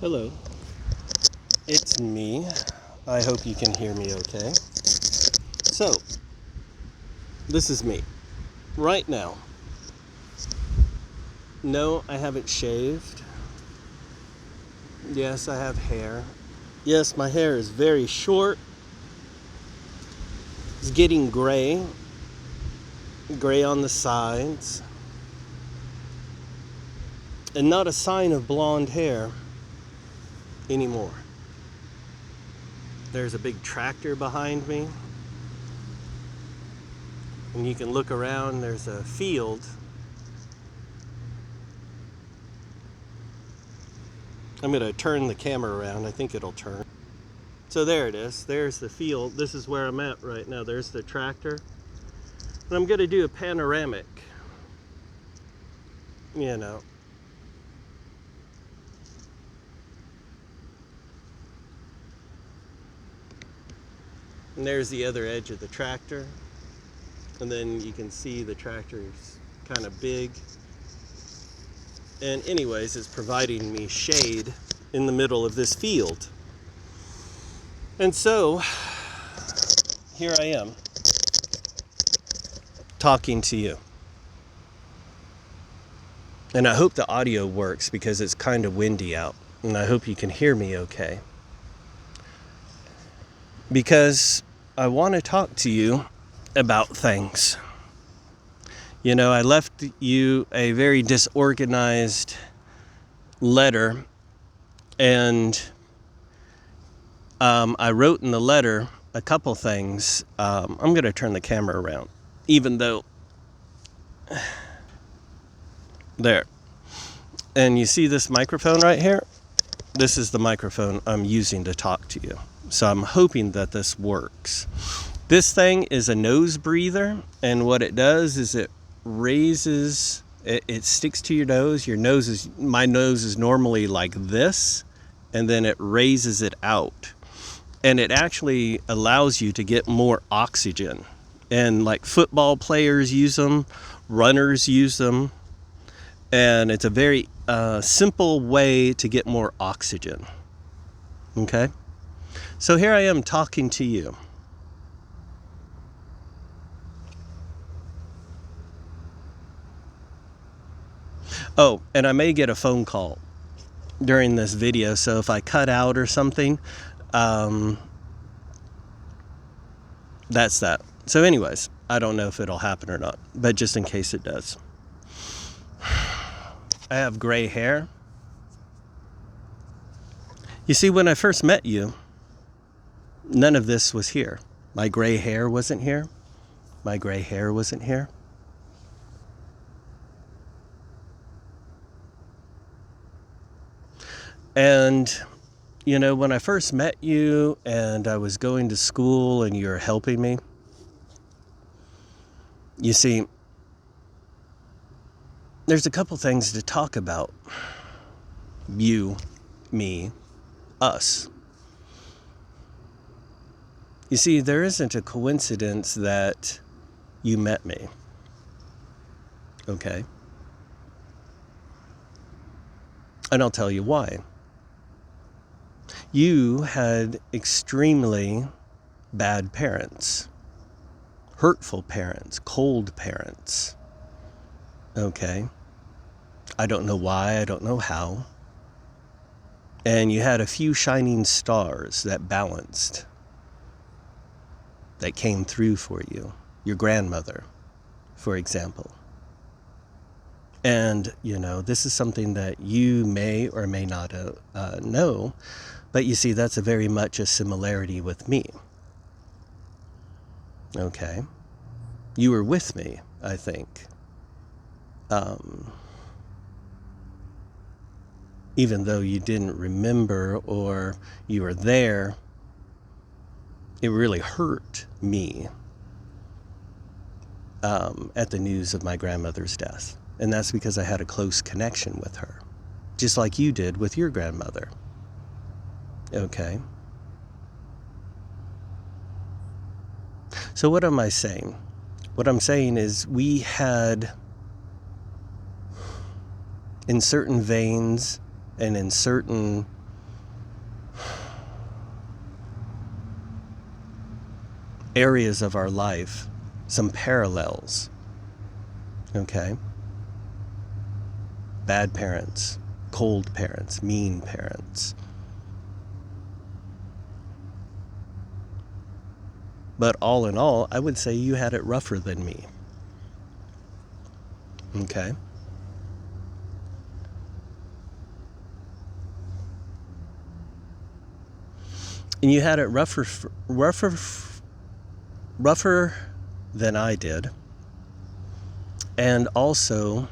Hello, it's me. I hope you can hear me okay. So, this is me. Right now. No, I haven't shaved. Yes, I have hair. Yes, my hair is very short. It's getting gray. Gray on the sides. And not a sign of blonde hair anymore. There's a big tractor behind me. And you can look around, there's a field. I'm going to turn the camera around. I think it'll turn. So there it is. There's the field. This is where I'm at right now. There's the tractor. And I'm going to do a panoramic. You know. And there's the other edge of the tractor. And then you can see the tractor's kind of big. And anyways, it's providing me shade in the middle of this field. And so, here I am, talking to you. And I hope the audio works because it's kind of windy out. And I hope you can hear me okay. Because I want to talk to you about things. You know, I left you a very disorganized letter, and I wrote in the letter a couple things. I'm going to turn the camera around, even though there. And you see this microphone right here? This is the microphone I'm using to talk to you. So I'm hoping that this works. This thing is a nose breather, and what it does is it raises, it sticks to your nose. My nose is normally like this, and then it raises it out. And it actually allows you to get more oxygen. And like football players use them, runners use them. And it's a very simple way to get more oxygen. Okay? So here I am talking to you. Oh, and I may get a phone call during this video, so if I cut out or something, that's that. So anyways, I don't know if it'll happen or not, but just in case it does. I have gray hair. You see, when I first met you, none of this was here. My gray hair wasn't here. My gray hair wasn't here. And, you know, when I first met you and I was going to school and you were helping me, you see, there's a couple things to talk about. You, me, us. You see, there isn't a coincidence that you met me. Okay? And I'll tell you why. You had extremely bad parents, hurtful parents, cold parents. Okay? I don't know why, I don't know how. And you had a few shining stars that balanced, that came through for you. Your grandmother, for example. And, you know, this is something that you may or may not know, but you see, that's a very much a similarity with me. Okay? You were with me, I think. Even though you didn't remember or you were there, it really hurt me at the news of my grandmother's death. And that's because I had a close connection with her, just like you did with your grandmother. Okay? So what am I saying? What I'm saying is we had, in certain veins and in certain areas of our life some parallels. Okay? Bad parents, cold parents, mean parents. But all in all, I would say you had it rougher than me. Okay? And you had it rougher than I did. And also,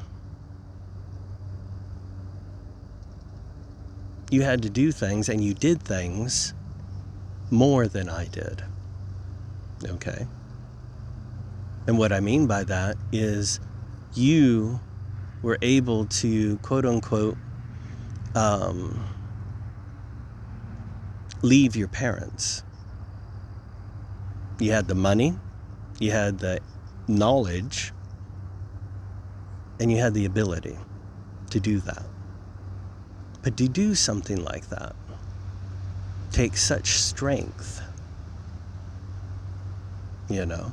you had to do things, and you did things more than I did. Okay? And what I mean by that is you were able to, quote unquote, leave your parents. You had the money, you had the knowledge, and you had the ability to do that. But to do something like that takes such strength, you know.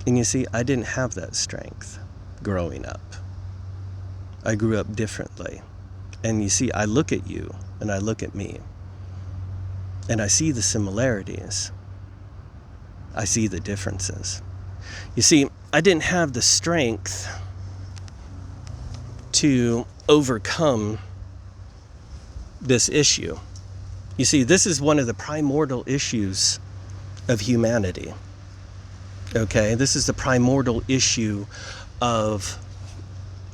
And you see, I didn't have that strength growing up. I grew up differently. And you see, I look at you and I look at me, and I see the similarities. I see the differences. You see, I didn't have the strength to overcome this issue. You see, this is one of the primordial issues of humanity. Okay, this is the primordial issue of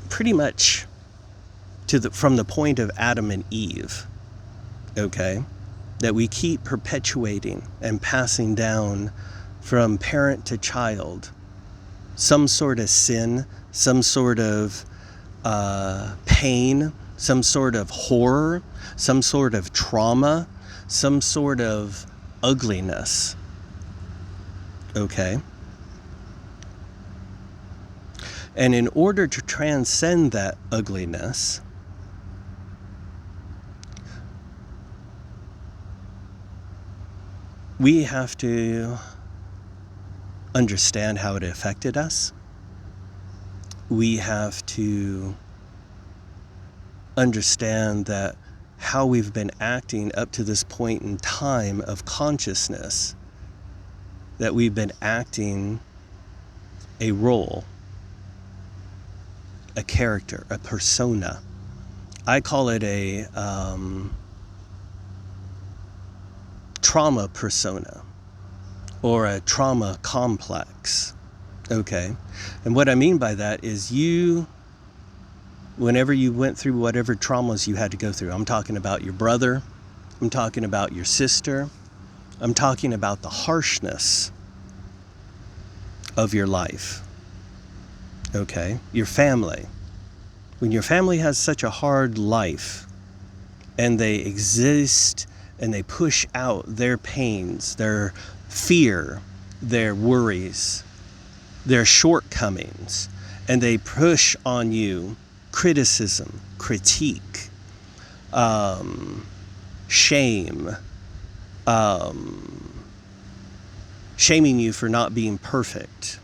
pretty much from the point of Adam and Eve. Okay, that we keep perpetuating and passing down from parent to child some sort of sin, some sort of pain, some sort of horror, some sort of trauma, some sort of ugliness. Okay? And in order to transcend that ugliness, we have to understand how it affected us. We have to understand that how we've been acting up to this point in time of consciousness, that we've been acting a role, a character, a persona. I call it a trauma persona or a trauma complex. Okay? And what I mean by that is whenever you went through whatever traumas you had to go through, I'm talking about your brother, I'm talking about your sister, I'm talking about the harshness of your life. Okay? Your family. When your family has such a hard life and they exist and they push out their pains, their fear, their worries, their shortcomings, and they push on you criticism, critique, shame, shaming you for not being perfect,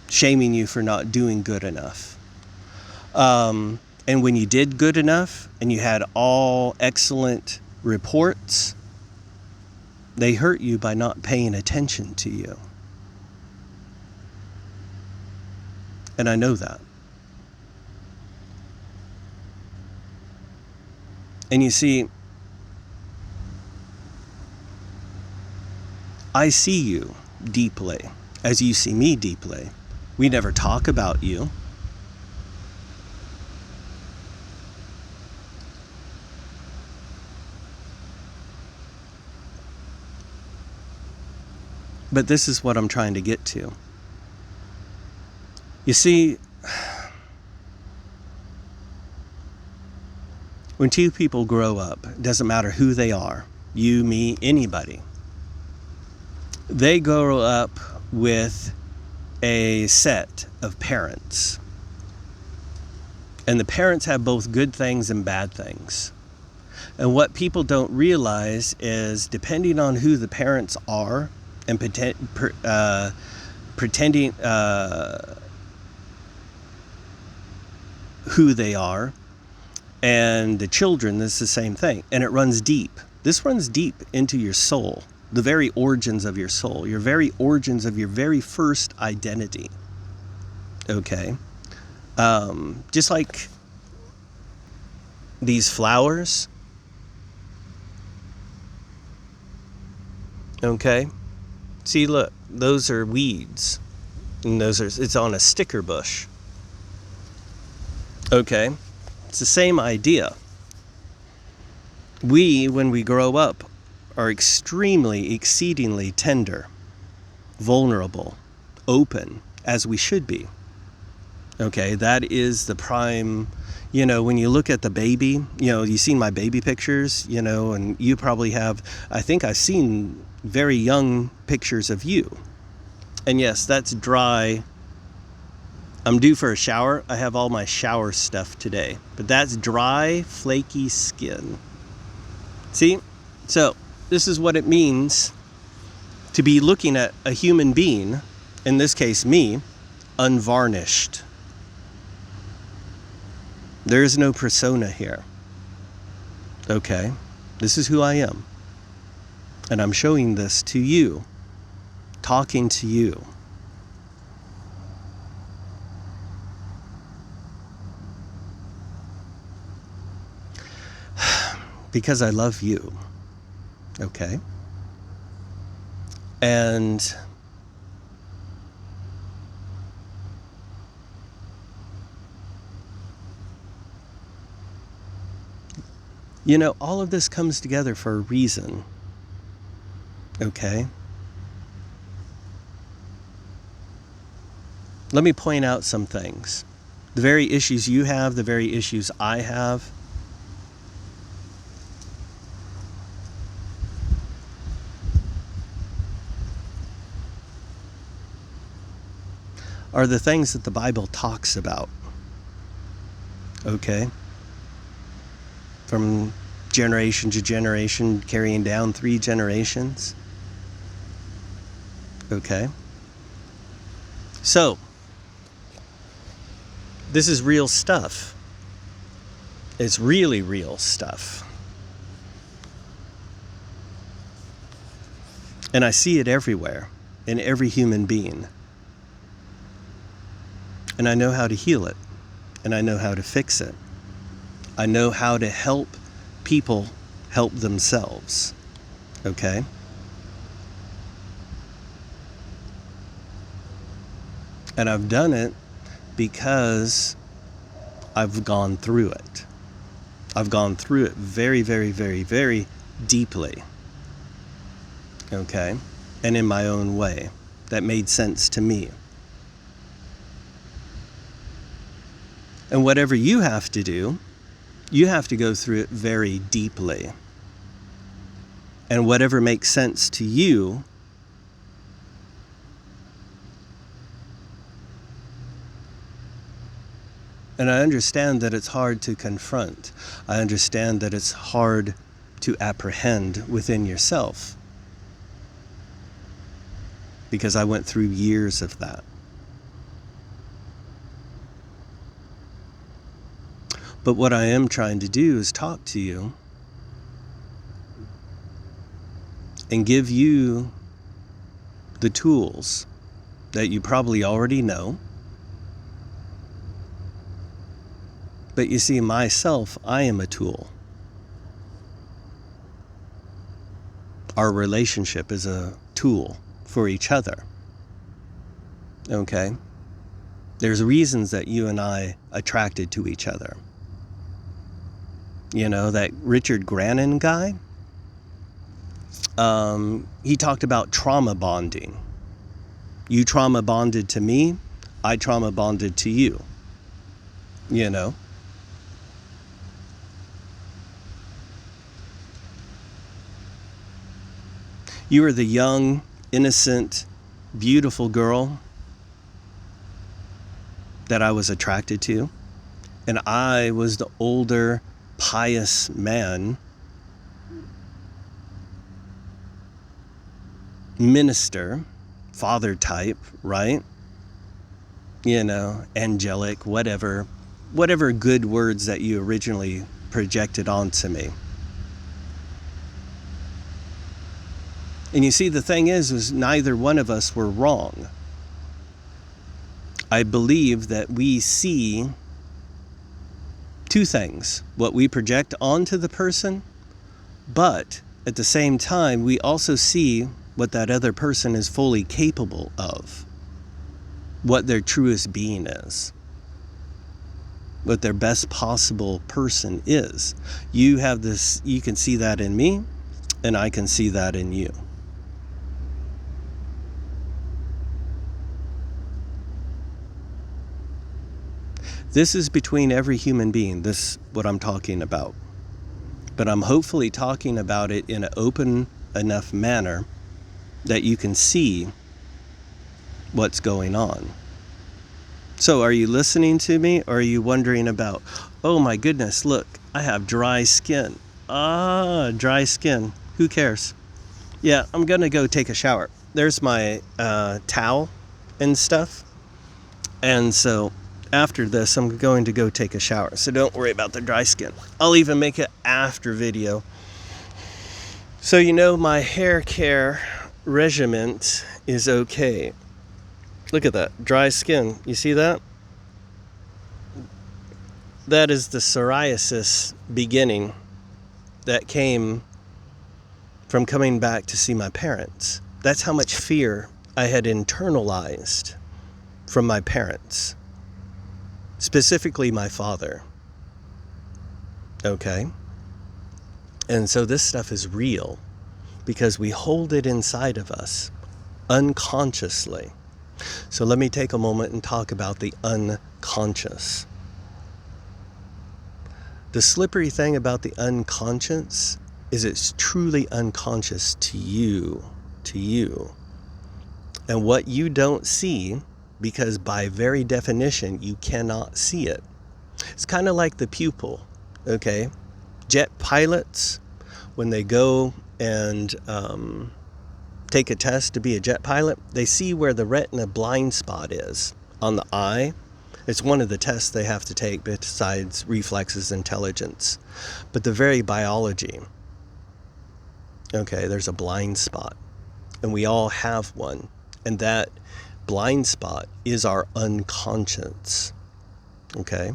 shaming you for not doing good enough. And when you did good enough and you had all excellent reports, they hurt you by not paying attention to you. And I know that. And you see, I see you deeply as you see me deeply. We never talk about you. But this is what I'm trying to get to. You see, when two people grow up, it doesn't matter who they are, you, me, anybody, they grow up with a set of parents. And the parents have both good things and bad things. And what people don't realize is, depending on who the parents are and pretending who they are, and the children, it's the same thing. And it runs deep. This runs deep into your soul, the very origins of your soul, your very origins of your very first identity. Okay? Just like these flowers. Okay? See, look, those are weeds. And it's on a sticker bush. Okay? It's the same idea. We, when we grow up, are exceedingly tender, vulnerable, open, as we should be. Okay, that is the prime, when you look at the baby, you've seen my baby pictures, and you probably have, I think I've seen very young pictures of you. And yes, that's dry. I'm due for a shower. I have all my shower stuff today. But that's dry, flaky skin. See? So, this is what it means to be looking at a human being, in this case me, unvarnished. There is no persona here. Okay? This is who I am. And I'm showing this to you, talking to you. Because I love you. Okay? And all of this comes together for a reason. Okay? Let me point out some things. The very issues you have, the very issues I have, are the things that the Bible talks about. Okay? From generation to generation, carrying down 3 generations. Okay? So, this is real stuff. It's really real stuff. And I see it everywhere, in every human being. And I know how to heal it. And I know how to fix it. I know how to help people help themselves. Okay? And I've done it because I've gone through it. I've gone through it very, very, very, very deeply. Okay? And in my own way. That made sense to me. And whatever you have to do, you have to go through it very deeply. And whatever makes sense to you, and I understand that it's hard to confront. I understand that it's hard to apprehend within yourself. Because I went through years of that. But what I am trying to do is talk to you and give you the tools that you probably already know. But you see, myself, I am a tool. Our relationship is a tool for each other. Okay? There's reasons that you and I attracted to each other. That Richard Grannon guy, he talked about trauma bonding. You trauma bonded to me, I trauma bonded to you. You were the young, innocent, beautiful girl that I was attracted to. And I was the older, pious man minister, father type, right? Angelic, whatever good words that you originally projected onto me. And you see, the thing is neither one of us were wrong. I believe that we see two things: what we project onto the person, but at the same time, we also see what that other person is fully capable of, what their truest being is, what their best possible person is. You can see that in me, and I can see that in you. This is between every human being, this what I'm talking about. But I'm hopefully talking about it in an open enough manner that you can see what's going on. So are you listening to me, or are you wondering about, oh my goodness, look, I have dry skin. Dry skin. Who cares? Yeah, I'm going to go take a shower. There's my towel and stuff. And so after this, I'm going to go take a shower. So don't worry about the dry skin. I'll even make it after video. So my hair care regimen is okay. Look at that, dry skin. You see that? That is the psoriasis beginning that came from coming back to see my parents. That's how much fear I had internalized from my parents, specifically my father. Okay? And so this stuff is real because we hold it inside of us unconsciously. So let me take a moment and talk about the unconscious. The slippery thing about the unconscious is it's truly unconscious to you. And what you don't see, because by very definition, you cannot see it. It's kind of like the pupil, okay? Jet pilots, when they go and take a test to be a jet pilot, they see where the retina blind spot is on the eye. It's one of the tests they have to take besides reflexes, intelligence. But the very biology, okay, there's a blind spot. And we all have one. And that blind spot is our unconscious. Okay?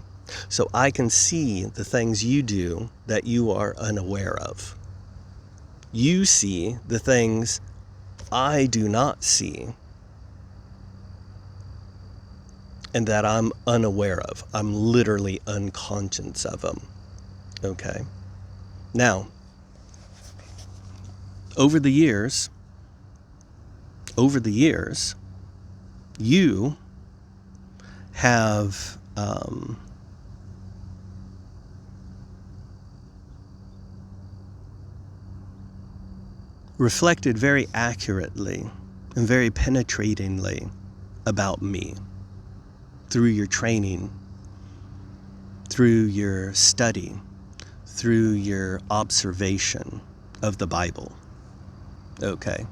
So I can see the things you do that you are unaware of. You see the things I do not see and that I'm unaware of. I'm literally unconscious of them. Okay? Now, over the years, you have reflected very accurately and very penetratingly about me through your training, through your study, through your observation of the Bible. Okay.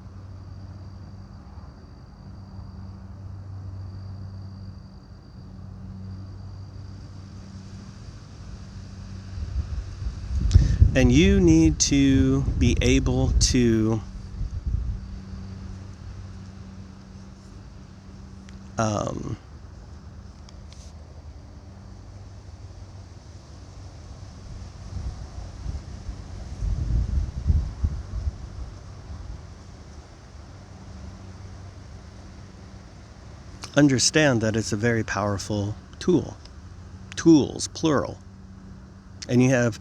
And you need to be able to understand that it's a very powerful tool. Tools, plural. And you have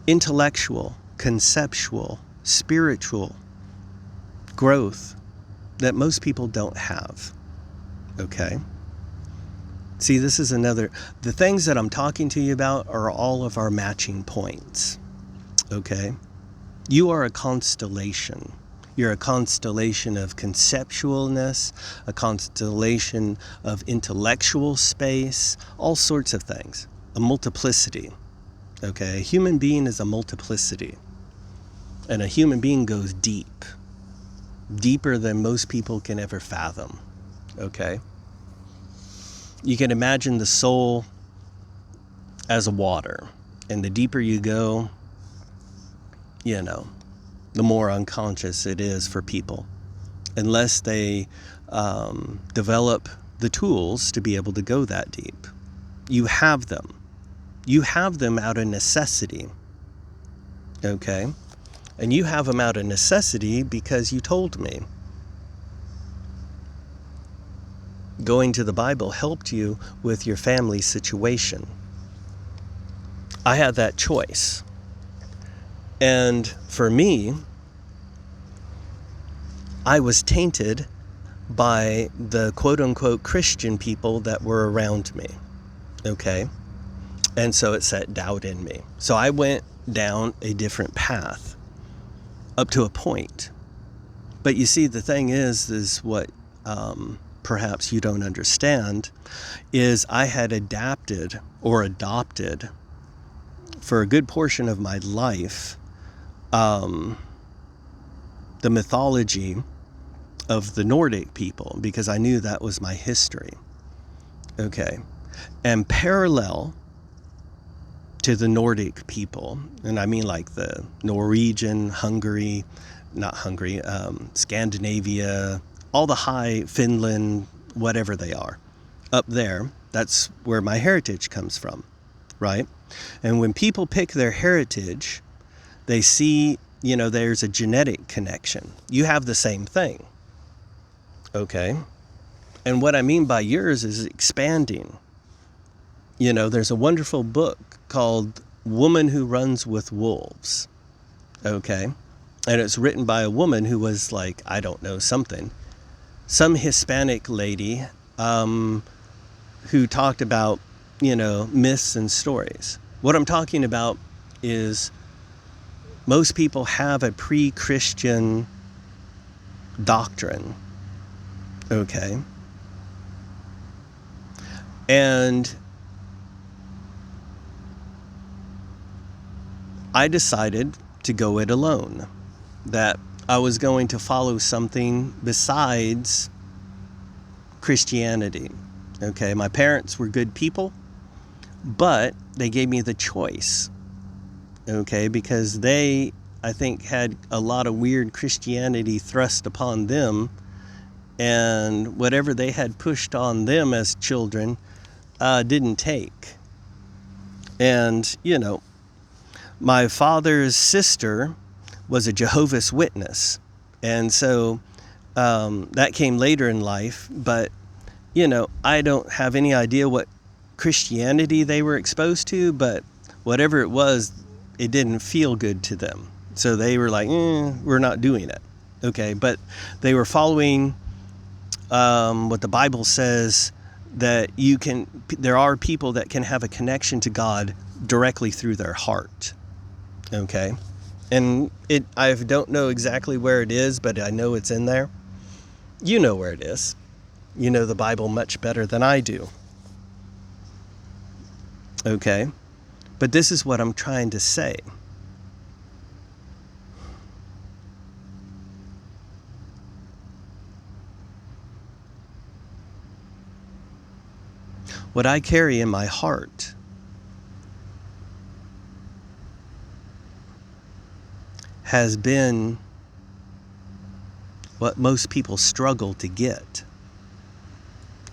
intellectual, conceptual, spiritual growth that most people don't have. Okay? See, this is the things that I'm talking to you about are all of our matching points. Okay? You are a constellation. You're a constellation of conceptualness, a constellation of intellectual space, all sorts of things. A multiplicity. Okay? A human being is a multiplicity. And a human being goes deep. deeper than most people can ever fathom. Okay? You can imagine the soul as a water, and the deeper you go, the more unconscious it is for people, unless they develop the tools to be able to go that deep. You have them. You have them out of necessity. Okay? And you have them out of necessity because you told me. Going to the Bible helped you with your family situation. I had that choice. And for me, I was tainted by the quote-unquote Christian people that were around me. Okay? And so it set doubt in me. So I went down a different path up to a point. But you see, the thing is what perhaps you don't understand is I had adopted for a good portion of my life the mythology of the Nordic people, because I knew that was my history. Okay. And parallel to the Nordic people, and I mean like the Norwegian, Scandinavia, all the high, Finland, whatever they are, up there, that's where my heritage comes from, right? And when people pick their heritage, they see, there's a genetic connection. You have the same thing, okay? And what I mean by yours is expanding. There's a wonderful book called Woman Who Runs with Wolves, okay? And it's written by a woman who was like, I don't know, some Hispanic lady who talked about, myths and stories. What I'm talking about is most people have a pre-Christian doctrine, okay? And I decided to go it alone, that I was going to follow something besides Christianity. Okay, my parents were good people, but they gave me the choice. Okay, because they, I think, had a lot of weird Christianity thrust upon them, and whatever they had pushed on them as children didn't take. And, my father's sister was a Jehovah's Witness. And so that came later in life. But, I don't have any idea what Christianity they were exposed to. But whatever it was, it didn't feel good to them. So they were like, we're not doing it. Okay, but they were following what the Bible says, that there are people that can have a connection to God directly through their heart. Okay, and I don't know exactly where it is, but I know it's in there. You know where it is. You know the Bible much better than I do. Okay, but this is what I'm trying to say. What I carry in my heart has been what most people struggle to get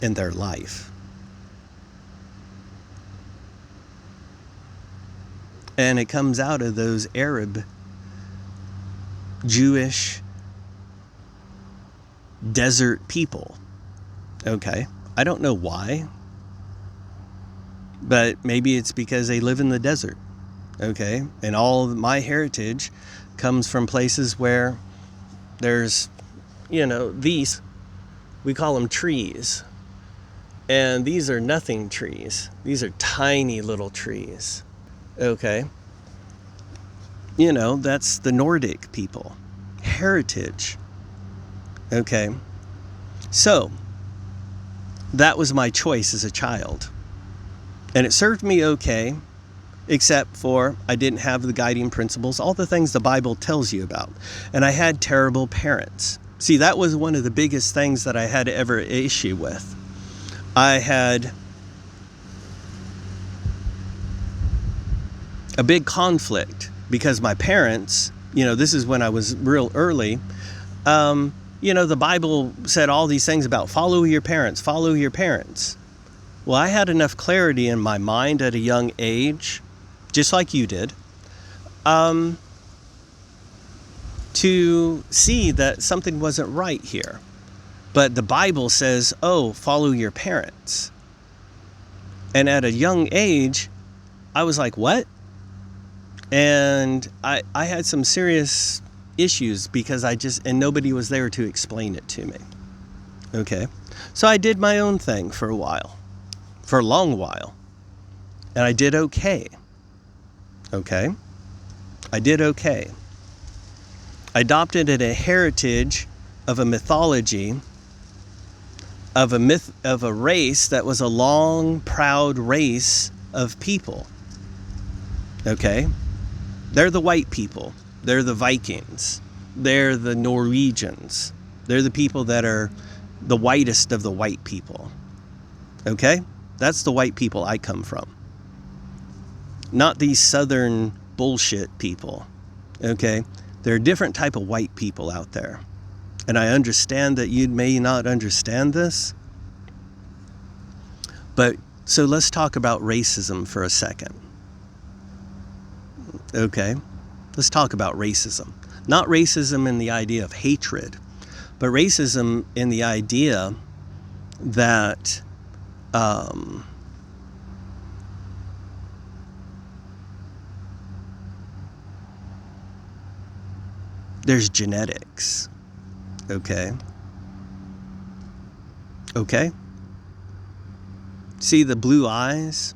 in their life. And it comes out of those Arab, Jewish, desert people. Okay, I don't know why, but maybe it's because they live in the desert. Okay, and all of my heritage comes from places where there's, these, we call them trees. And these are nothing trees. These are tiny little trees. Okay. That's the Nordic people. Heritage. Okay. So, that was my choice as a child. And it served me okay, except for I didn't have the guiding principles, all the things the Bible tells you about. And I had terrible parents. See, that was one of the biggest things that I had ever issue with. I had a big conflict because my parents, this is when I was real early, the Bible said all these things about follow your parents, follow your parents. Well, I had enough clarity in my mind at a young age, just like you did, to see that something wasn't right here. But the Bible says, follow your parents. And at a young age, I was like, what? And I had some serious issues because and nobody was there to explain it to me. Okay. So I did my own thing for a long while. And I did okay. Okay. I did okay. I adopted a heritage of a mythology, of a race that was a long, proud race of people. Okay? They're the white people. They're the Vikings. They're the Norwegians. They're the people that are the whitest of the white people. Okay? That's the white people I come from. Not these southern bullshit people. Okay? There are a different type of white people out there. And I understand that you may not understand this. But so let's talk about racism for a second. Okay? Let's talk about racism. Not racism in the idea of hatred, but racism in the idea that there's genetics. Okay? Okay? See the blue eyes?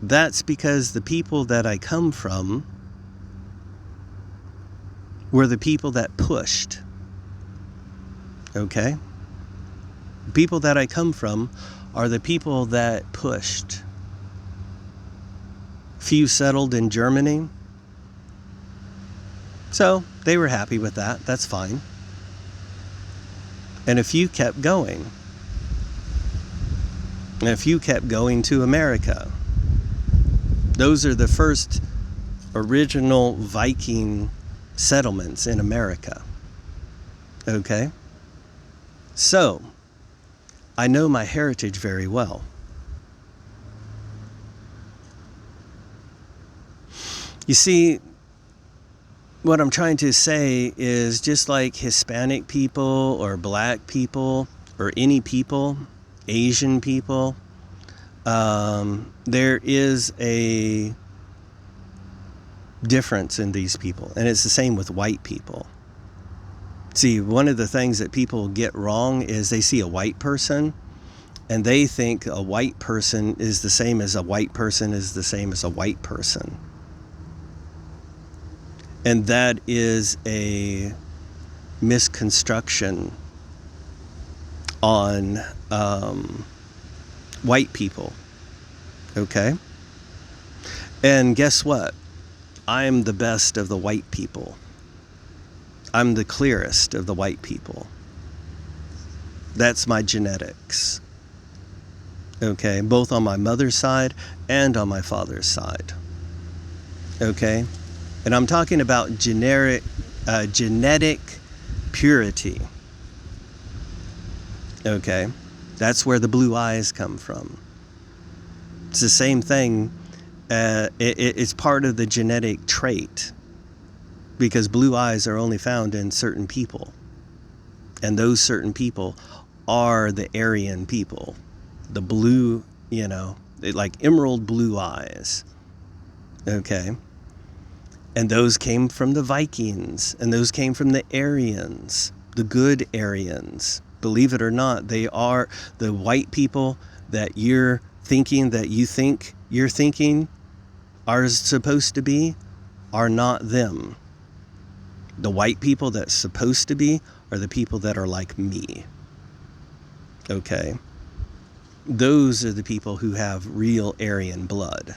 That's because the people that I come from were the people that pushed. Okay? The people that I come from are the people that pushed. Few settled in Germany. So they were happy with that. That's fine. And a few kept going. And a few kept going to America. Those are the first original Viking settlements in America. Okay? So, I know my heritage very well. You see, what I'm trying to say is just like Hispanic people or black people or any people, Asian people, there is a difference in these people. And it's the same with white people. See, one of the things that people get wrong is they see a white person and they think a white person is the same as a white person is the same as a white person. And that is a misconstruction on white people. Okay? And guess what? I'm the best of the white people. I'm the clearest of the white people. That's my genetics. Okay? Both on my mother's side and on my father's side. Okay? And I'm talking about genetic purity. Okay? That's where the blue eyes come from. It's the same thing. It's part of the genetic trait. Because blue eyes are only found in certain people. And those certain people are the Aryan people. The blue, like emerald blue eyes. Okay? And those came from the Vikings. And those came from the Aryans. The good Aryans. Believe it or not, they are the white people that you're thinking that you think you're thinking are supposed to be, are not them. The white people that's supposed to be are the people that are like me. Okay? Those are the people who have real Aryan blood.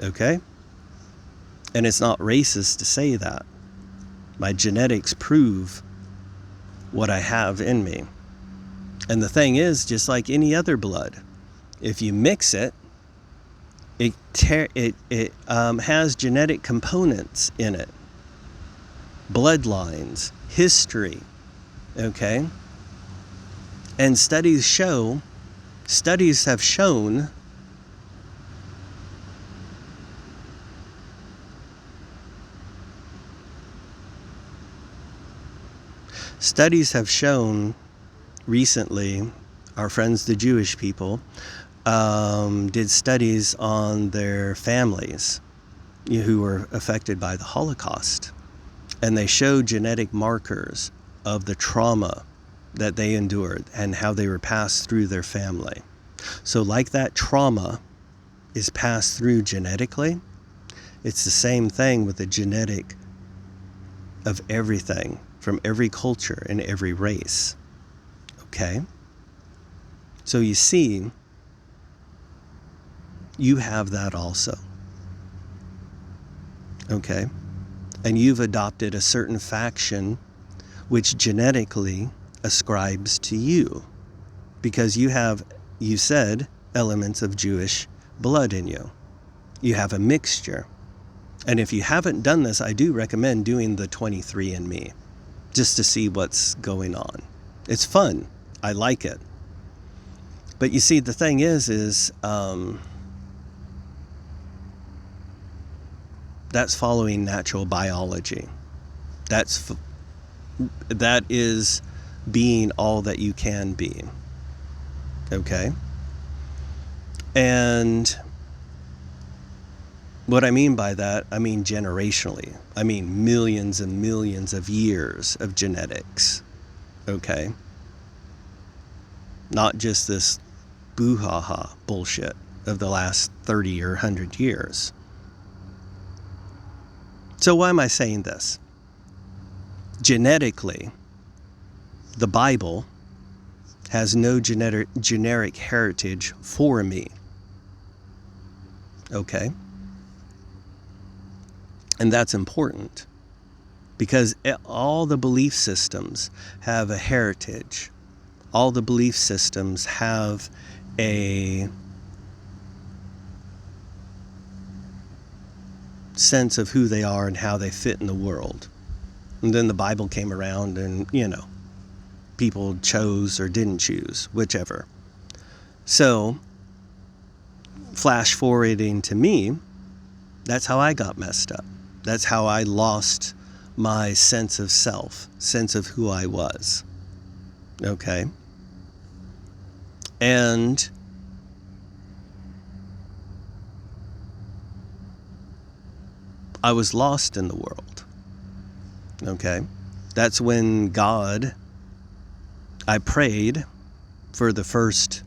Okay? And it's not racist to say that. My genetics prove what I have in me. And the thing is, just like any other blood, if you mix it, it has genetic components in it. Bloodlines, history, okay? And studies have shown recently, our friends, the Jewish people, did studies on their families who were affected by the Holocaust. And they showed genetic markers of the trauma that they endured and how they were passed through their family. So like that trauma is passed through genetically, it's the same thing with the genetic of everything from every culture and every race. Okay? So you see, you have that also. Okay? And you've adopted a certain faction which genetically ascribes to you because you said, elements of Jewish blood in you. You have a mixture. And if you haven't done this, I do recommend doing the 23andMe just to see what's going on. It's fun. I like it. But you see, the thing is that's following natural biology. That is being all that you can be. Okay? And what I mean by that, I mean generationally. I mean millions and millions of years of genetics. Okay? Not just this boo-ha-ha bullshit of the last 30 or 100 years. So why am I saying this? Genetically, the Bible has no generic heritage for me. Okay? And that's important because all the belief systems have a heritage. All the belief systems have a sense of who they are and how they fit in the world. And then the Bible came around and, people chose or didn't choose, whichever. So, flash forwarding to me, that's how I got messed up. That's how I lost my sense of self, sense of who I was. Okay? And I was lost in the world. Okay? That's when I prayed for the first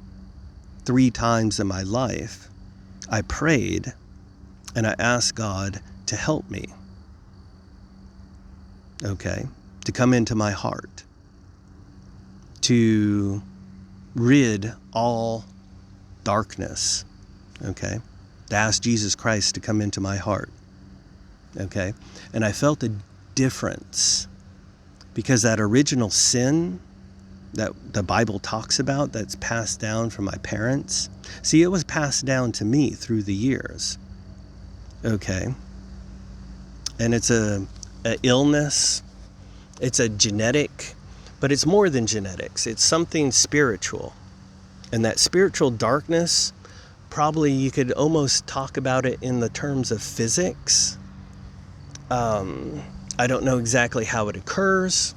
3 times in my life. I prayed and I asked God to help me. Okay? To come into my heart. To rid all darkness. Okay? To ask Jesus Christ to come into my heart. Okay? And I felt a difference because that original sin that the Bible talks about that's passed down from my parents, see, it was passed down to me through the years. Okay? And it's a illness, it's a genetic, but it's more than genetics. It's something spiritual. And that spiritual darkness, probably you could almost talk about it in the terms of physics. I don't know exactly how it occurs.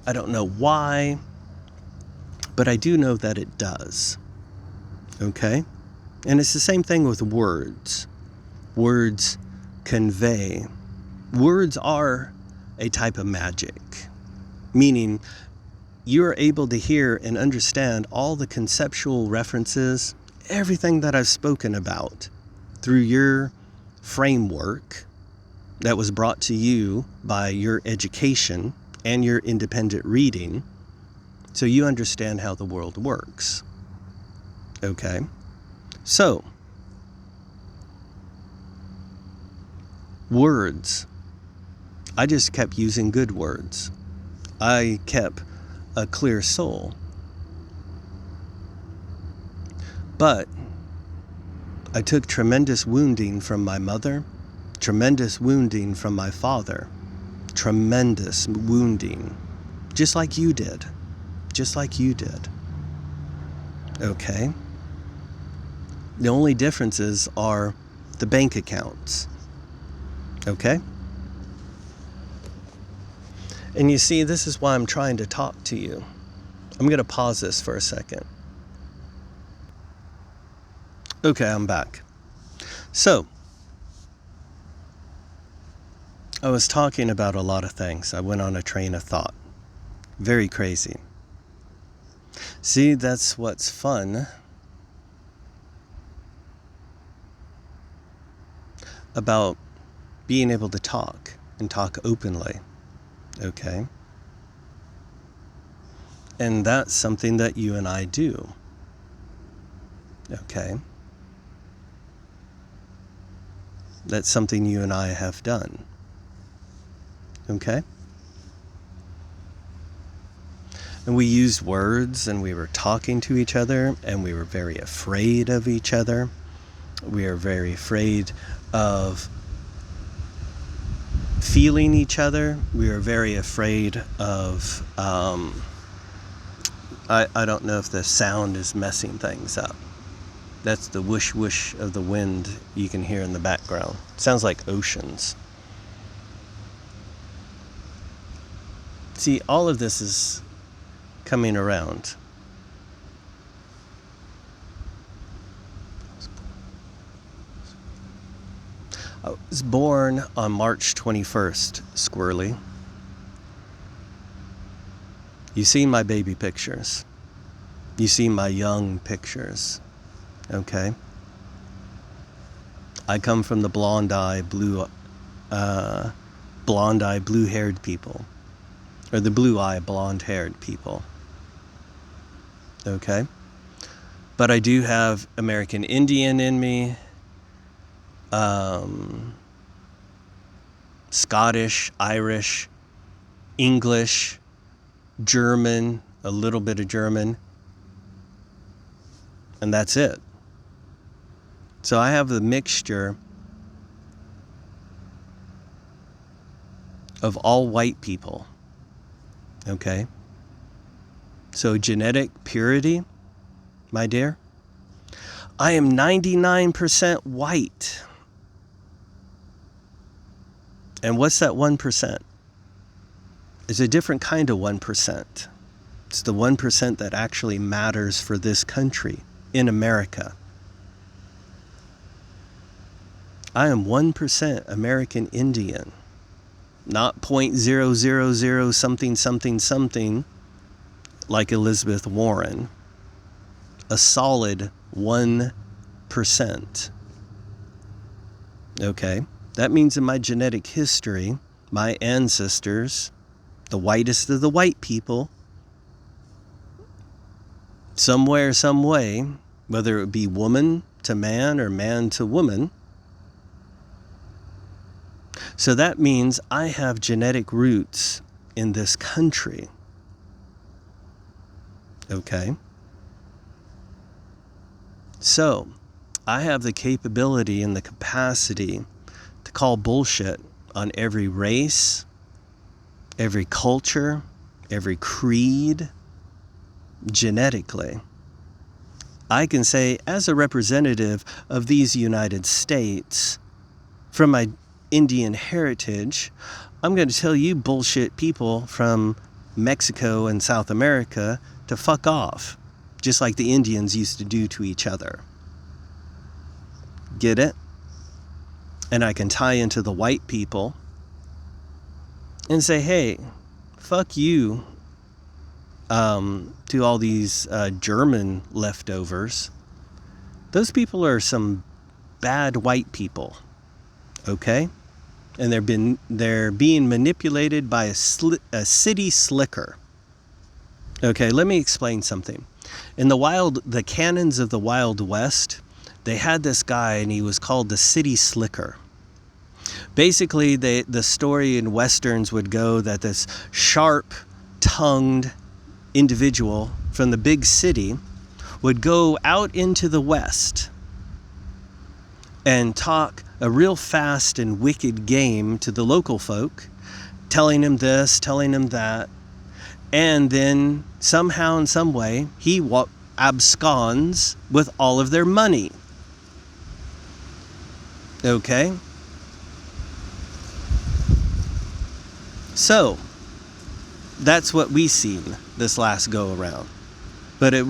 I don't know why. But I do know that it does. Okay? And it's the same thing with words. Words convey. Words are a type of magic. Meaning, you're able to hear and understand all the conceptual references, everything that I've spoken about through your framework that was brought to you by your education and your independent reading, so you understand how the world works. Okay? So, words. I just kept using good words. I kept a clear soul. But I took tremendous wounding from my mother, tremendous wounding from my father, tremendous wounding, just like you did. Just like you did. Okay? The only differences are the bank accounts. Okay? And you see, this is why I'm trying to talk to you. I'm going to pause this for a second. Okay, I'm back. So, I was talking about a lot of things. I went on a train of thought. Very crazy. See, that's what's fun about being able to talk and talk openly. Okay? And that's something that you and I do. Okay? That's something you and I have done. Okay? And we used words, and we were talking to each other, and we were very afraid of each other. We are very afraid of feeling each other. We are very afraid of, I don't know if the sound is messing things up. That's the whoosh whoosh of the wind you can hear in the background. Sounds like oceans. See, all of this is coming around. I was born on March 21st, squirrely. You see my baby pictures. You see my young pictures. Okay? I come from the blonde-eyed, blue-haired people. Or the blue-eyed, blonde-haired people. Okay? But I do have American Indian in me. Scottish, Irish, English, German, a little bit of German. And that's it. So I have the mixture of all white people. Okay? So genetic purity, my dear, I am 99% white. And what's that 1%? It's a different kind of 1%. It's the 1% that actually matters for this country, in America. I am 1% American Indian, not 0.000 something something something like Elizabeth Warren. A solid 1%. Okay? That means in my genetic history, my ancestors, the whitest of the white people, somewhere, some way, whether it be woman to man or man to woman. So that means I have genetic roots in this country. Okay? So, I have the capability and the capacity to call bullshit on every race, every culture, every creed, genetically. I can say, as a representative of these United States, from my Indian heritage, I'm going to tell you bullshit people from Mexico and South America to fuck off, just like the Indians used to do to each other. Get it? And I can tie into the white people and say, hey, fuck you to all these German leftovers. Those people are some bad white people, okay? And they're being manipulated by a city slicker. Okay, let me explain something. In the canons of the Wild West, they had this guy, and he was called the city slicker. Basically, the story in Westerns would go that this sharp-tongued individual from the big city would go out into the West and talk a real fast and wicked game to the local folk, telling him this, telling him that, and then somehow in some way he absconds with all of their money. Okay? So, that's what we seen this last go around. But it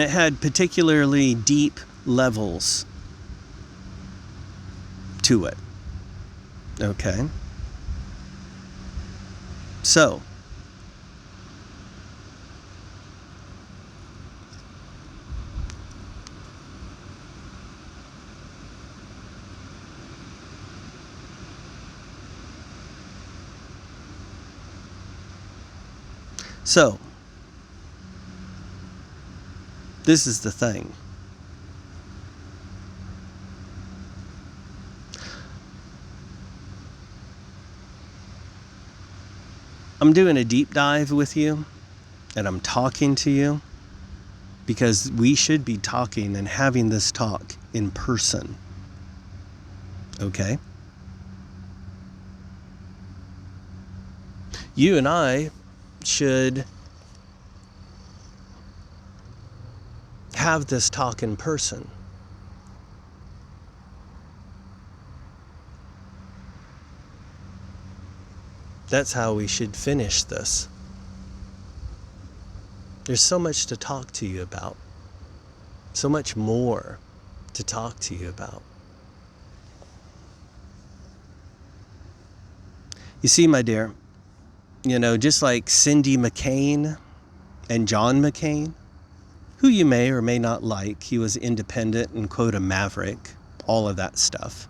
had particularly deep levels to it. Okay? So, this is the thing. I'm doing a deep dive with you, and I'm talking to you, because we should be talking and having this talk in person. Okay? You and I should have this talk in person. That's how we should finish this. There's so much to talk to you about. So much more to talk to you about. You see, my dear, just like Cindy McCain and John McCain, who you may or may not like, he was independent and, quote, a maverick, all of that stuff.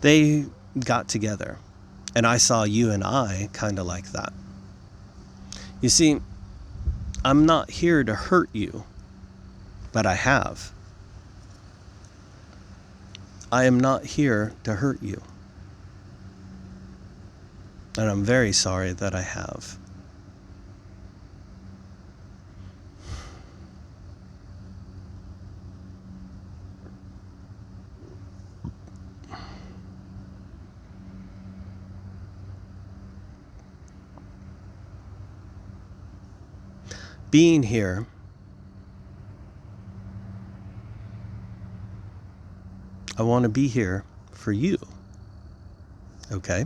They got together, and I saw you and I kind of like that. You see, I'm not here to hurt you, but I have. I am not here to hurt you. And I'm very sorry that I have. Being here I want to be here for you. Okay?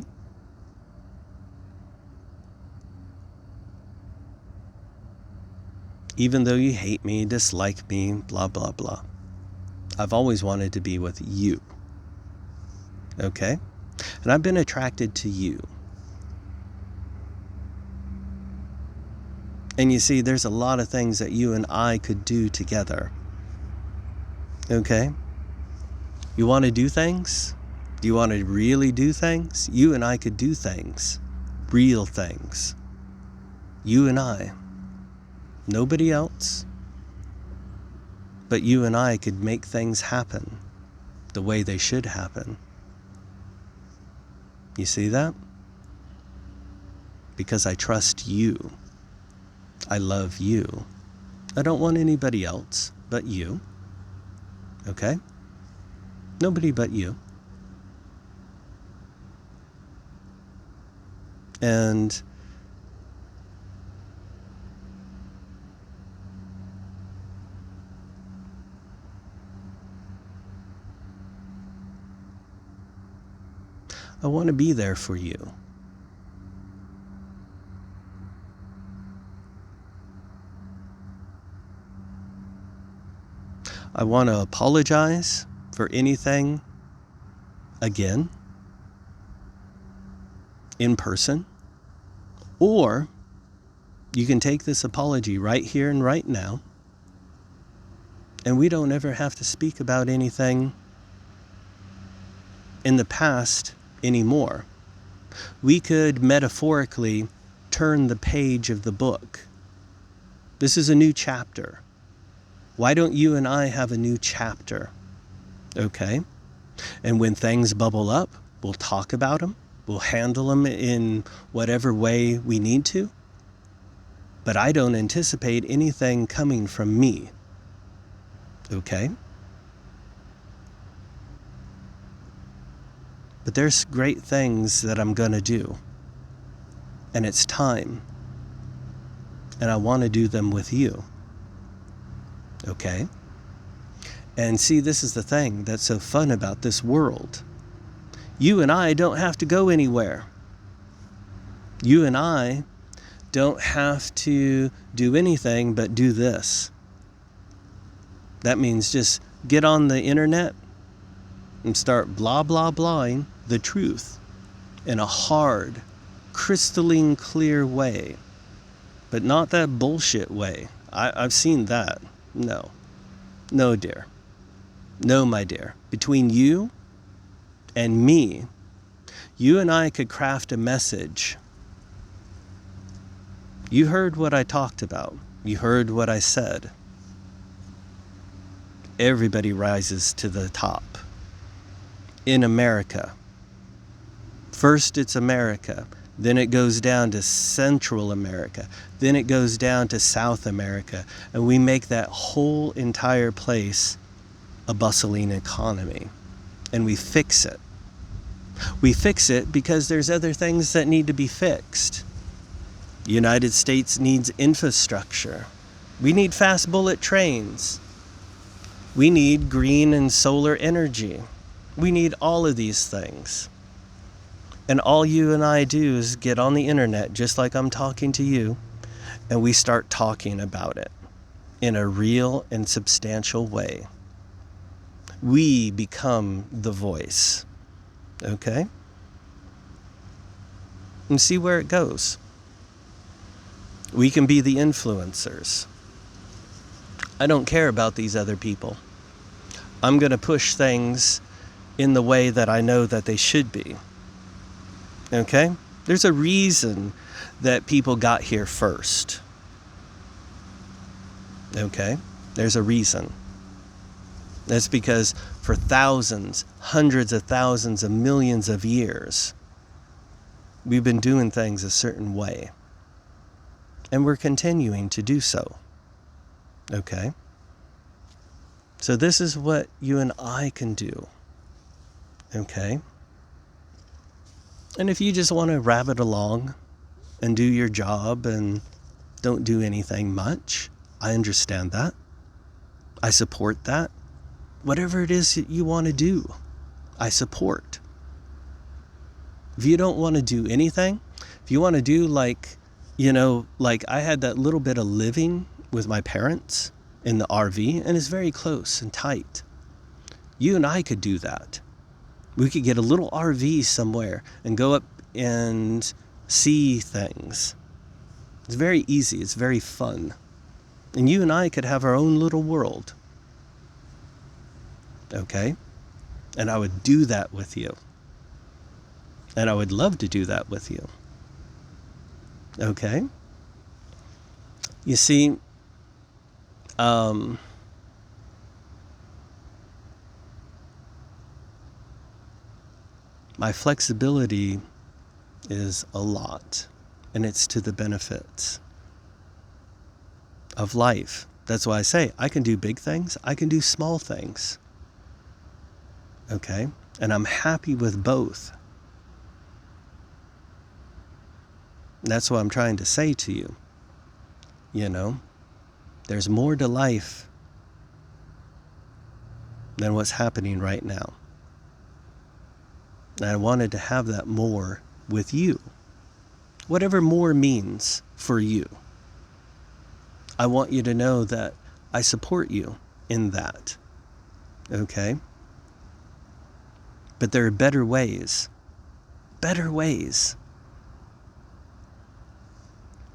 Even though you hate me, dislike me, blah, blah, blah. I've always wanted to be with you. Okay? And I've been attracted to you. And you see, there's a lot of things that you and I could do together. Okay? You want to do things? Do you want to really do things? You and I could do things. Real things. You and I. Nobody else. But you and I could make things happen the way they should happen. You see that? Because I trust you. I love you. I don't want anybody else but you. Okay? Nobody but you. And I want to be there for you. I want to apologize for anything again in person, or you can take this apology right here and right now, and we don't ever have to speak about anything in the past anymore. We could metaphorically turn the page of the book. This is a new chapter. Why don't you and I have a new chapter? Okay? And when things bubble up, we'll talk about them. We'll handle them in whatever way we need to. But I don't anticipate anything coming from me. Okay? But there's great things that I'm going to do. And it's time. And I want to do them with you. Okay? And see, this is the thing that's so fun about this world. You and I don't have to go anywhere. You and I don't have to do anything but do this. That means just get on the internet and start blah, blah, blahing the truth in a hard, crystalline clear way. But not that bullshit way. I've seen that. No. No, dear. No, my dear. Between you and me, you and I could craft a message. You heard what I talked about. You heard what I said. Everybody rises to the top. In America. First it's America. Then it goes down to Central America. Then it goes down to South America. And we make that whole entire place a bustling economy. And we fix it. We fix it because there's other things that need to be fixed. The United States needs infrastructure. We need fast bullet trains. We need green and solar energy. We need all of these things. And all you and I do is get on the internet, just like I'm talking to you, and we start talking about it in a real and substantial way. We become the voice. Okay? And see where it goes. We can be the influencers. I don't care about these other people. I'm going to push things in the way that I know that they should be. Okay? There's a reason that people got here first. Okay? There's a reason. That's because for thousands, hundreds of thousands of millions of years, we've been doing things a certain way. And we're continuing to do so. Okay? So this is what you and I can do. Okay? And if you just want to rabbit along and do your job and don't do anything much, I understand that. I support that. Whatever it is that you want to do, I support. If you don't want to do anything, if you want to do like I had that little bit of living with my parents in the RV, and it's very close and tight. You and I could do that. We could get a little RV somewhere and go up and see things. It's very easy. It's very fun. And you and I could have our own little world. Okay? And I would do that with you. And I would love to do that with you. Okay? You see, my flexibility is a lot, and it's to the benefits of life. That's why I say I can do big things, I can do small things. Okay? And I'm happy with both. That's what I'm trying to say to you. There's more to life than what's happening right now. And I wanted to have that more with you. Whatever more means for you. I want you to know that I support you in that. Okay? But there are better ways. Better ways.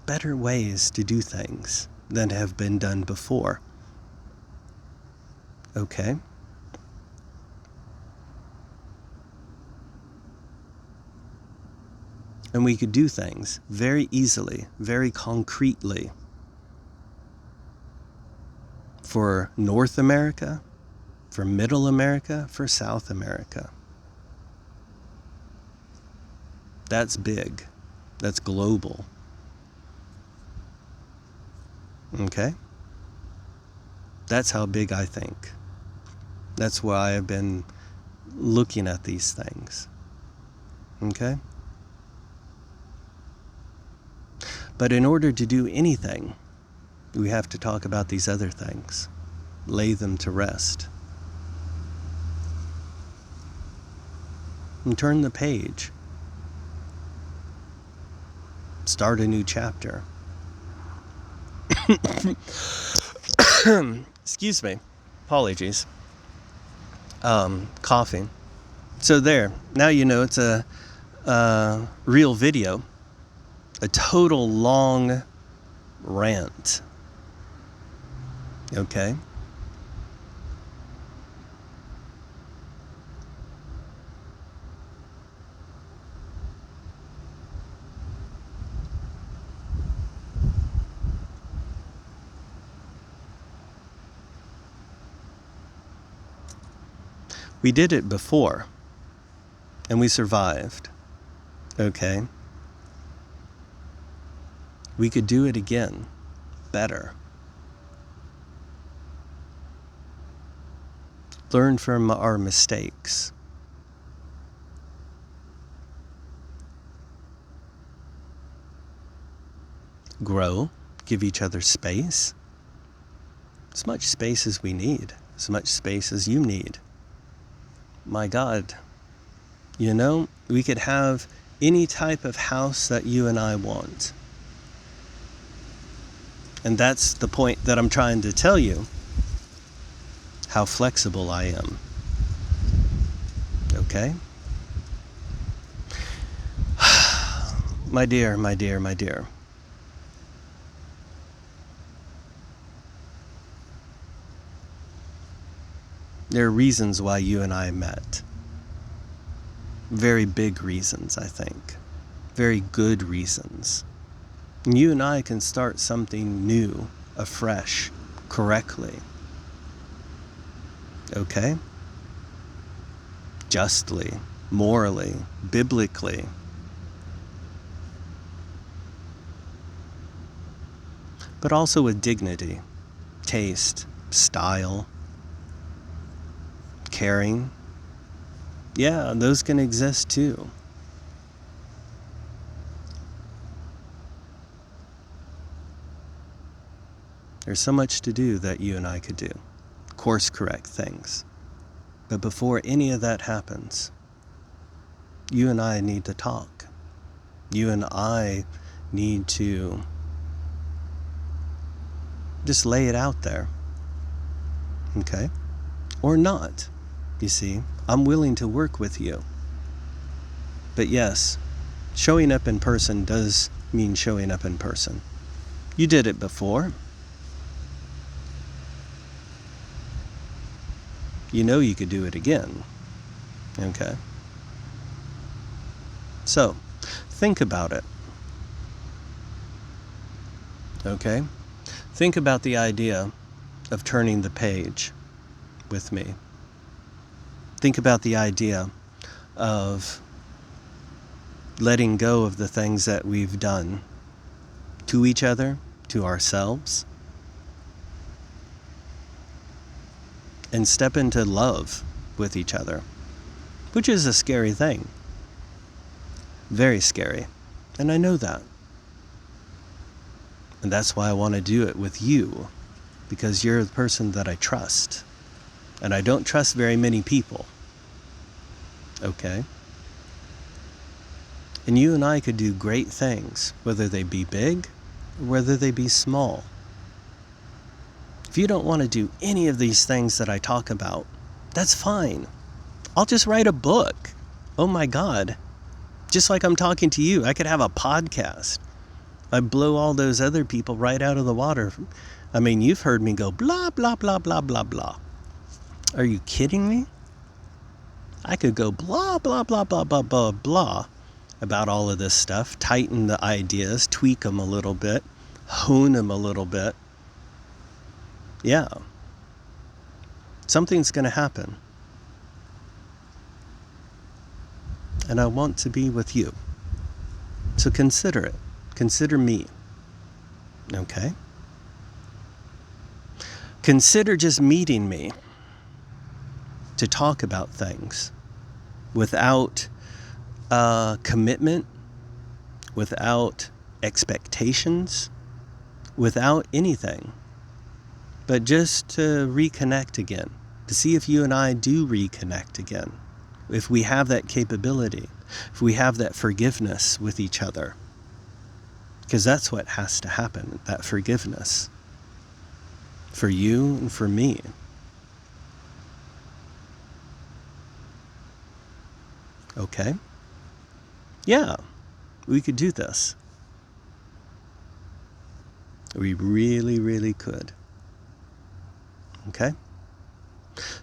Better ways to do things than have been done before. Okay? And we could do things very easily, very concretely for North America, for Middle America, for South America. That's big. That's global. Okay? That's how big I think. That's why I've been looking at these things. Okay? But in order to do anything, we have to talk about these other things. Lay them to rest. And turn the page. Start a new chapter. Excuse me. Apologies. Coughing. So there. Now you know it's a real video. A total long rant. Okay? We did it before, and we survived. Okay? We could do it again, better. Learn from our mistakes. Grow, give each other space. As much space as we need, as much space as you need. My God, you know, we could have any type of house that you and I want. And that's the point that I'm trying to tell you, how flexible I am. Okay? My dear, my dear, my dear. There are reasons why you and I met. Very big reasons, I think. Very good reasons. And you and I can start something new, afresh, correctly. Okay? Justly, morally, biblically. But also with dignity, taste, style, caring. Yeah, those can exist too. There's so much to do that you and I could do. Course correct things. But before any of that happens, you and I need to talk. You and I need to just lay it out there. Okay? Or not. You see, I'm willing to work with you. But yes, showing up in person does mean showing up in person. You did it before. You know you could do it again. Okay? So, think about it. Okay? Think about the idea of turning the page with me. Think about the idea of letting go of the things that we've done to each other, to ourselves, and step into love with each other, which is a scary thing. Very scary. And I know that. And that's why I want to do it with you, because you're the person that I trust. And I don't trust very many people. Okay? And you and I could do great things, whether they be big or whether they be small. If you don't want to do any of these things that I talk about, that's fine. I'll just write a book. Oh my God. Just like I'm talking to you, I could have a podcast. I blow all those other people right out of the water. I mean, you've heard me go blah, blah, blah, blah, blah, blah. Are you kidding me? I could go blah, blah, blah, blah, blah, blah, blah, about all of this stuff, tighten the ideas, tweak them a little bit, hone them a little bit, yeah, something's going to happen. And I want to be with you. So consider it. Consider me. Okay? Consider just meeting me to talk about things without commitment, without expectations, without anything, but just to reconnect again, to see if you and I do reconnect again, if we have that capability, if we have that forgiveness with each other, because that's what has to happen, that forgiveness, for you and for me. Okay? Yeah, we could do this. We really, really could. Okay?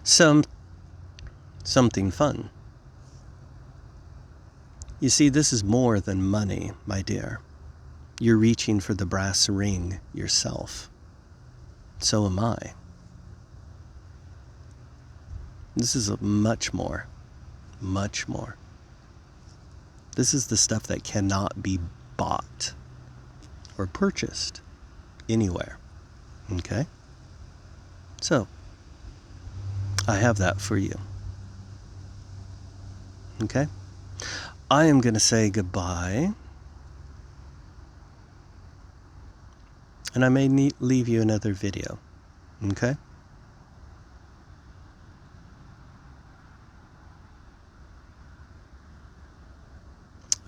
Something fun. You see, this is more than money, my dear. You're reaching for the brass ring yourself. So am I. This is much more. Much more. This is the stuff that cannot be bought or purchased anywhere. Okay? So, I have that for you. Okay? I am going to say goodbye. And I may leave you another video. Okay?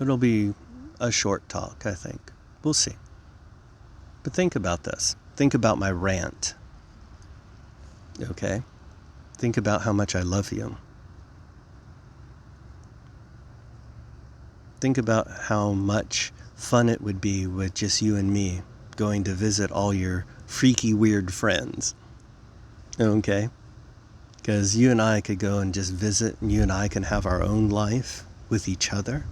It'll be a short talk, I think. We'll see. But think about this. Think about my rant. Okay? Think about how much I love you. Think about how much fun it would be with just you and me going to visit all your freaky, weird friends. Okay? Because you and I could go and just visit, and you and I can have our own life with each other.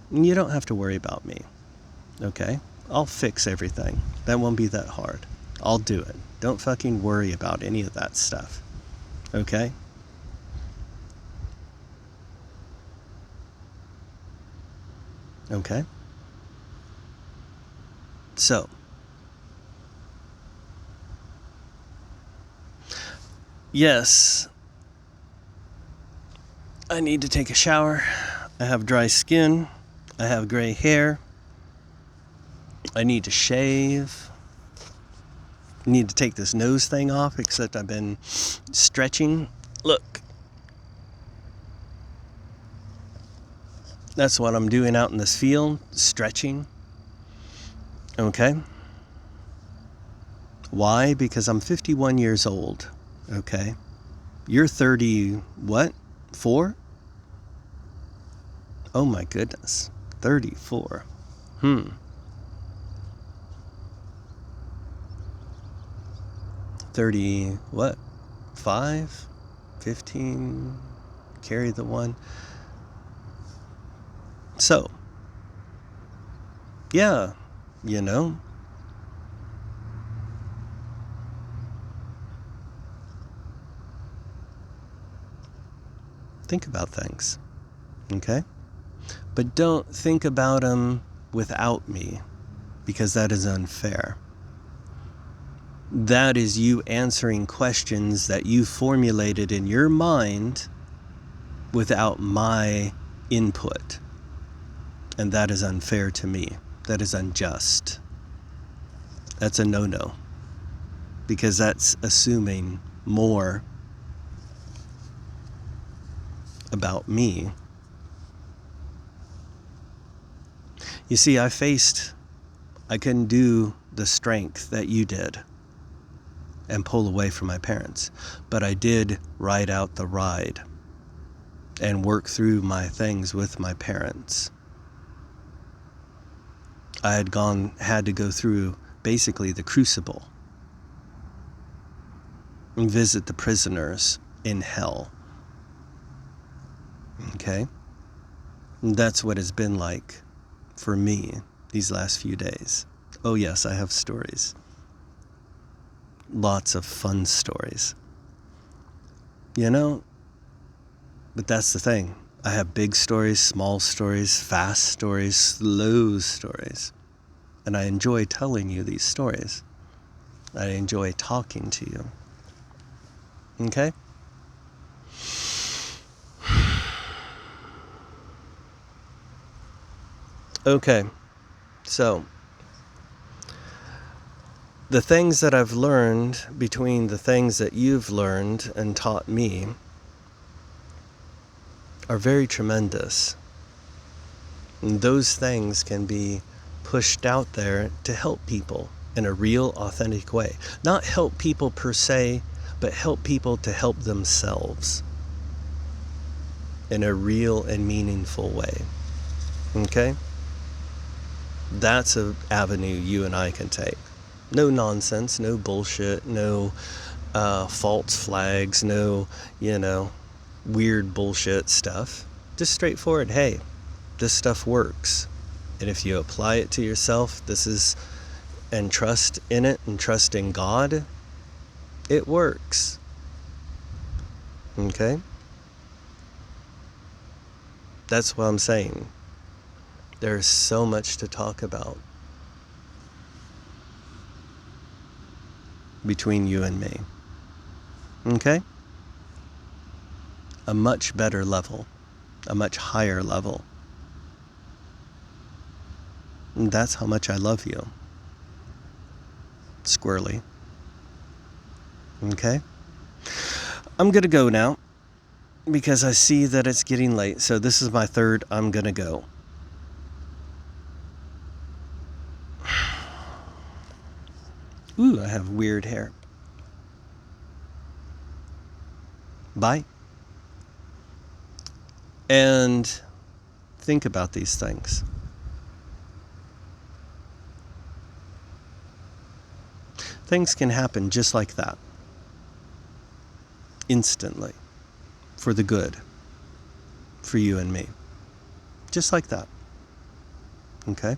And you don't have to worry about me. Okay? I'll fix everything. That won't be that hard. I'll do it. Don't fucking worry about any of that stuff. Okay? Okay? So, yes, I need to take a shower. I have dry skin. I have gray hair. I need to shave. I need to take this nose thing off, except I've been stretching. Look. That's what I'm doing out in this field, stretching. Okay? Why? Because I'm 51 years old. Okay? You're 30, what? 4? Oh my goodness. 34. 30, what? 5? 15? Carry the 1. So, yeah, you know. Think about things, okay? But don't think about them without me, because that is unfair. That is you answering questions that you formulated in your mind without my input. And that is unfair to me. That is unjust. That's a no-no. Because that's assuming more about me. You see, I couldn't do the strength that you did and pull away from my parents. But I did ride out the ride and work through my things with my parents. I had to go through basically the crucible and visit the prisoners in hell. Okay? And that's what it's been like for me these last few days. Oh yes, I have stories. Lots of fun stories. You know, but that's the thing. I have big stories, small stories, fast stories, slow stories. And I enjoy telling you these stories. I enjoy talking to you. Okay? Okay, so the things that I've learned between the things that you've learned and taught me are very tremendous. And those things can be pushed out there to help people in a real, authentic way. Not help people per se, but help people to help themselves in a real and meaningful way. Okay? That's an avenue you and I can take. No nonsense, no bullshit, no false flags, no, weird bullshit stuff. Just straightforward, hey, this stuff works. And if you apply it to yourself, and trust in it and trust in God, it works. Okay? That's what I'm saying. There's so much to talk about between you and me. Okay? A much better level. A much higher level. And that's how much I love you. Squirrely. Okay? I'm gonna go now because I see that it's getting late. So this is my third I'm gonna go. Ooh, I have weird hair. Bye. And think about these things. Things can happen just like that. Instantly. For the good. For you and me. Just like that. Okay?